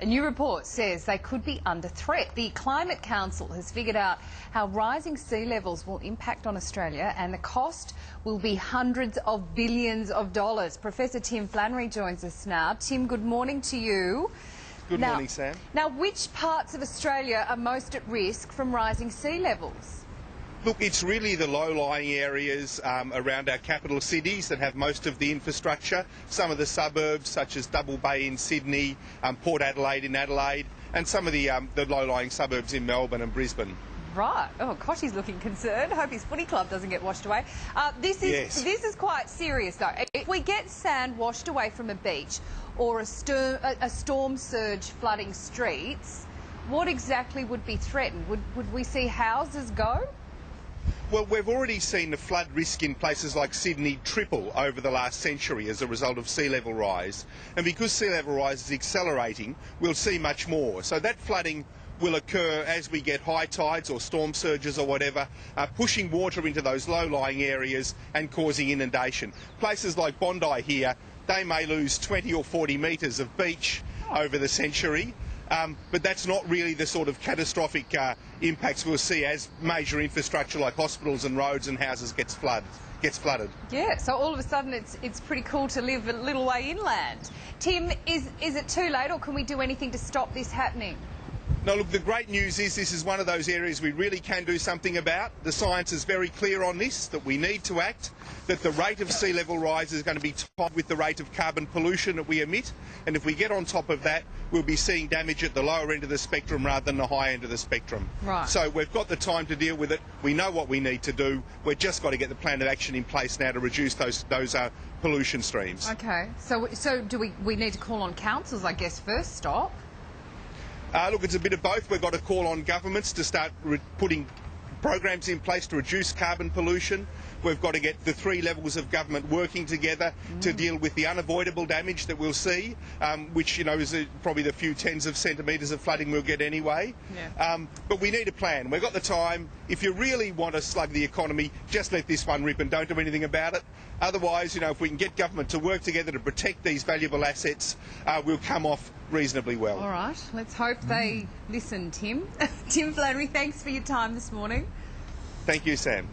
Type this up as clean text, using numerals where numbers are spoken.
A new report says they could be under threat. The Climate Council has figured out how rising sea levels will impact on Australia, and the cost will be hundreds of billions of dollars. Professor Tim Flannery joins us now. Tim, good morning to you. Good morning, Sam. Now, which parts of Australia are most at risk from rising sea levels? Look, it's really the low-lying areas around our capital cities that have most of the infrastructure. Some of the suburbs, such as Double Bay in Sydney, Port Adelaide in Adelaide, and some of the low-lying suburbs in Melbourne and Brisbane. Right. Oh, gosh, he's looking concerned. Hope his footy club doesn't get washed away. This is quite serious, though. If we get sand washed away from a beach or a storm surge flooding streets, what exactly would be threatened? Would we see houses go? Well, we've already seen the flood risk in places like Sydney triple over the last century as a result of sea level rise. And because sea level rise is accelerating, we'll see much more. So that flooding will occur as we get high tides or storm surges or whatever, pushing water into those low-lying areas and causing inundation. Places like Bondi here, they may lose 20 or 40 metres of beach over the century. But that's not really the sort of catastrophic impacts we'll see as major infrastructure like hospitals and roads and houses gets flooded. Yeah, so all of a sudden it's pretty cool to live a little way inland. Tim, is it too late, or can we do anything to stop this happening? No, look, the great news is this is one of those areas we really can do something about. The science is very clear on this, that we need to act, that the rate of sea level rise is going to be tied with the rate of carbon pollution that we emit, and if we get on top of that, we'll be seeing damage at the lower end of the spectrum rather than the high end of the spectrum. Right. So we've got the time to deal with it. We know what we need to do. We've just got to get the plan of action in place now to reduce those pollution streams. Okay, so do we need to call on councils, I guess, first stop? Look, it's a bit of both. We've got to call on governments to start putting programs in place to reduce carbon pollution. We've got to get the three levels of government working together to deal with the unavoidable damage that we'll see, which, is probably the few tens of centimetres of flooding we'll get anyway. Yeah. But we need a plan. We've got the time. If you really want to slug the economy, just let this one rip and don't do anything about it. Otherwise, if we can get government to work together to protect these valuable assets, we'll come off reasonably well. All right. Let's hope they listen, Tim. Tim Flannery, thanks for your time this morning. Thank you, Sam.